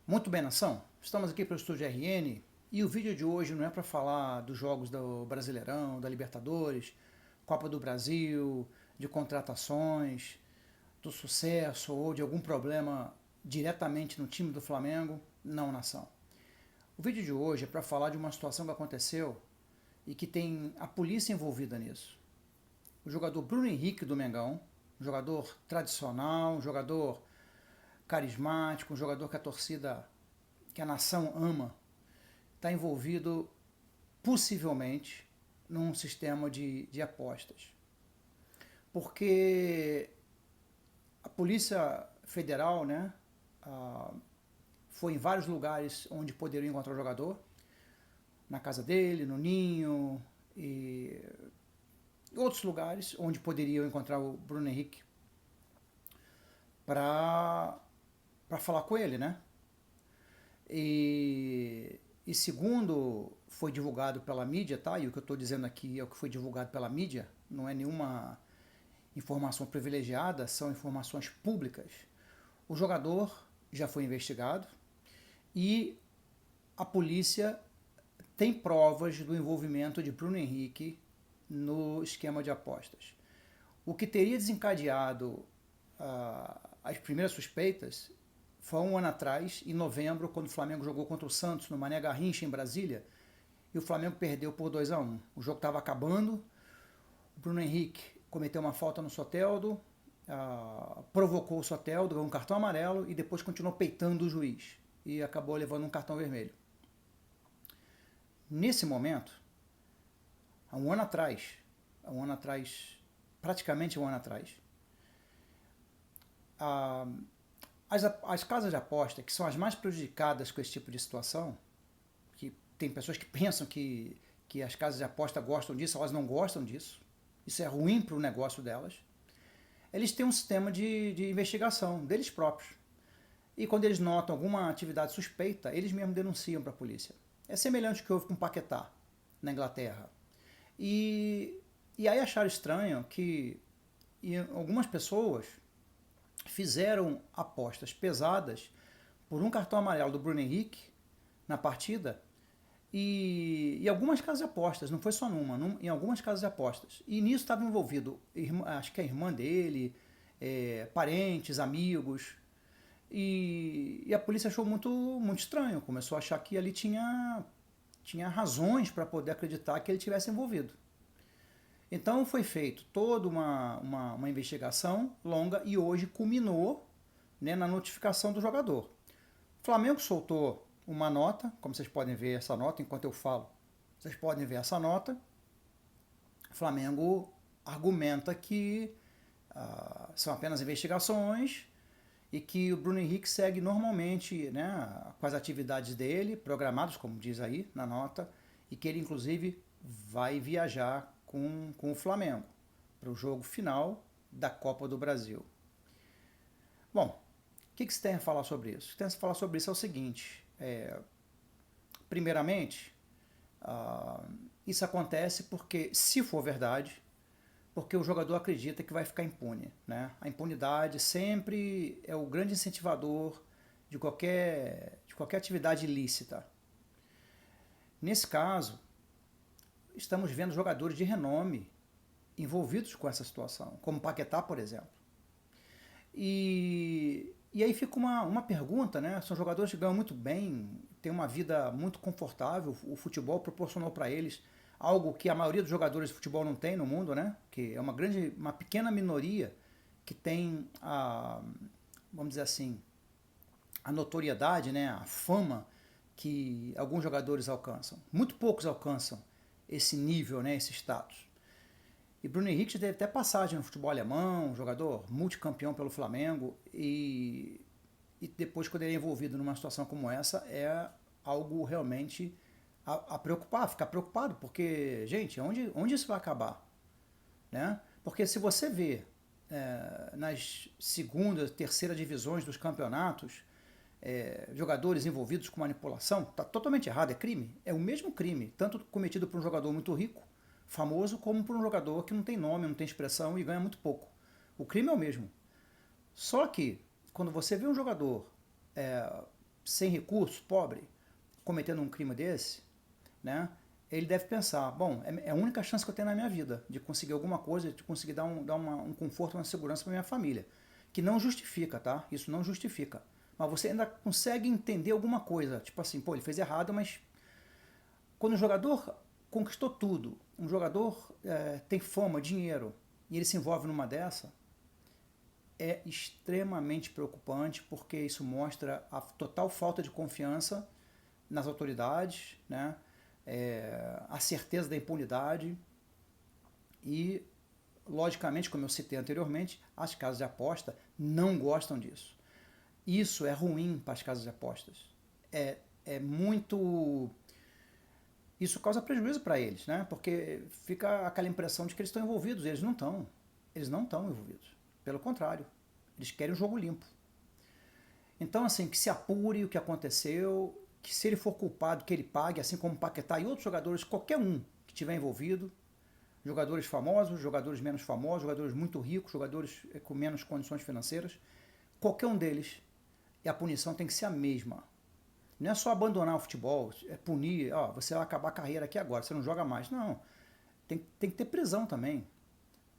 Muito bem, nação. Estamos aqui para o Estúdio RN e o vídeo de hoje não é para falar dos jogos do Brasileirão, da Libertadores, Copa do Brasil, de contratações, do sucesso ou de algum problema diretamente no time do Flamengo. Não, nação. O vídeo de hoje é para falar de uma situação que aconteceu e que tem a polícia envolvida nisso. O jogador Bruno Henrique do Mengão, um jogador tradicional, um jogador carismático, um jogador que a torcida, que a nação ama, está envolvido possivelmente num sistema de apostas. Porque a Polícia Federal, né, foi em vários lugares onde poderiam encontrar o jogador, na casa dele, no ninho e outros lugares onde poderiam encontrar o Bruno Henrique para falar com ele, né? E segundo foi divulgado pela mídia, tá? E o que eu estou dizendo aqui é o que foi divulgado pela mídia, não é nenhuma informação privilegiada, são informações públicas. O jogador já foi investigado e a polícia tem provas do envolvimento de Bruno Henrique no esquema de apostas. O que teria desencadeado as primeiras suspeitas foi um ano atrás, em novembro, quando o Flamengo jogou contra o Santos no Mané Garrincha, em Brasília, e o Flamengo perdeu por 2-1. O jogo estava acabando, o Bruno Henrique cometeu uma falta no Soteldo, provocou o Soteldo, ganhou um cartão amarelo e depois continuou peitando o juiz e acabou levando um cartão vermelho. Nesse momento, há um ano atrás, praticamente um ano atrás, as casas de aposta, que são as mais prejudicadas com esse tipo de situação, que tem pessoas que pensam que as casas de aposta gostam disso, elas não gostam disso, isso é ruim para o negócio delas, eles têm um sistema de investigação deles próprios. E quando eles notam alguma atividade suspeita, eles mesmos denunciam para a polícia. É semelhante ao que houve com Paquetá, na Inglaterra. E aí acharam estranho que algumas pessoas fizeram apostas pesadas por um cartão amarelo do Bruno Henrique na partida e algumas casas de apostas, não foi só em algumas casas de apostas. E nisso estava envolvido, acho que a irmã dele, parentes, amigos. E a polícia achou muito estranho, começou a achar que ali tinha razões para poder acreditar que ele tivesse envolvido. Então foi feito toda uma investigação longa e hoje culminou, né, na notificação do jogador. O Flamengo soltou uma nota, como vocês podem ver essa nota enquanto eu falo, vocês podem ver essa nota. O Flamengo argumenta que são apenas investigações e que o Bruno Henrique segue normalmente, né, com as atividades dele, programadas, como diz aí na nota, e que ele inclusive vai viajar com o Flamengo para o jogo final da Copa do Brasil. Bom, o que você tem a falar sobre isso? O que tem a falar sobre isso é o seguinte, primeiramente, isso acontece porque, se for verdade, porque o jogador acredita que vai ficar impune, né? A impunidade sempre é o grande incentivador de qualquer atividade ilícita. Nesse caso, estamos vendo jogadores de renome envolvidos com essa situação, como Paquetá, por exemplo. E aí fica uma pergunta, né? São jogadores que ganham muito bem, têm uma vida muito confortável, o futebol proporcionou para eles algo que a maioria dos jogadores de futebol não tem no mundo, né? Que é uma pequena minoria que tem vamos dizer assim, a notoriedade, né? A fama que alguns jogadores alcançam. Muito poucos alcançam esse nível, né? Esse status. E Bruno Henrique teve até passagem no futebol alemão, jogador multicampeão pelo Flamengo, e depois, quando ele é envolvido numa situação como essa, é algo realmente a preocupar, ficar preocupado, porque, gente, onde isso vai acabar? Né? Porque se você vê nas segunda, terceira divisões dos campeonatos, jogadores envolvidos com manipulação, está totalmente errado, é crime. É o mesmo crime, tanto cometido por um jogador muito rico, famoso, como por um jogador que não tem nome, não tem expressão e ganha muito pouco. O crime é o mesmo. Só que, quando você vê um jogador sem recursos, pobre, cometendo um crime desse, né? Ele deve pensar, bom, é a única chance que eu tenho na minha vida de conseguir alguma coisa, de conseguir dar um conforto, uma segurança para minha família. Que não justifica, tá? Isso não justifica. Mas você ainda consegue entender alguma coisa. Tipo assim, pô, ele fez errado, mas quando o jogador conquistou tudo, um jogador tem fama, dinheiro, e ele se envolve numa dessa, é extremamente preocupante, porque isso mostra a total falta de confiança nas autoridades, né? A certeza da impunidade e, logicamente, como eu citei anteriormente, as casas de aposta não gostam disso. Isso é ruim para as casas de apostas. É muito. Isso causa prejuízo para eles, né? Porque fica aquela impressão de que eles estão envolvidos. Eles não estão. Eles não estão envolvidos. Pelo contrário, eles querem um jogo limpo. Então, assim, que se apure o que aconteceu, que se ele for culpado, que ele pague, assim como Paquetá e outros jogadores, qualquer um que estiver envolvido, jogadores famosos, jogadores menos famosos, jogadores muito ricos, jogadores com menos condições financeiras, qualquer um deles, a punição tem que ser a mesma. Não é só abandonar o futebol, é punir, ó, você vai acabar a carreira aqui agora, você não joga mais. Não, tem que ter prisão também,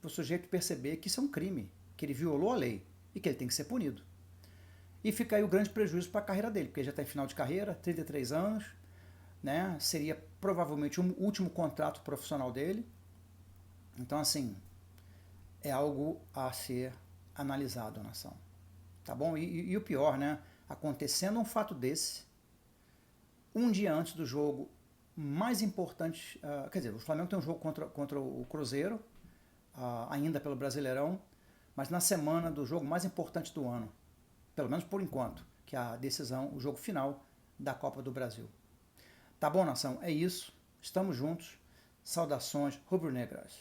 para o sujeito perceber que isso é um crime, que ele violou a lei e que ele tem que ser punido. E fica aí o grande prejuízo para a carreira dele, porque ele já está em final de carreira, 33 anos, né? Seria provavelmente o último contrato profissional dele. Então, assim, é algo a ser analisado, nação. Tá bom? E o pior, né? Acontecendo um fato desse, um dia antes do jogo mais importante, quer dizer, o Flamengo tem um jogo contra o Cruzeiro, ainda pelo Brasileirão, mas na semana do jogo mais importante do ano, pelo menos por enquanto, que é a decisão, o jogo final da Copa do Brasil. Tá bom, nação? É isso. Estamos juntos. Saudações rubro-negras.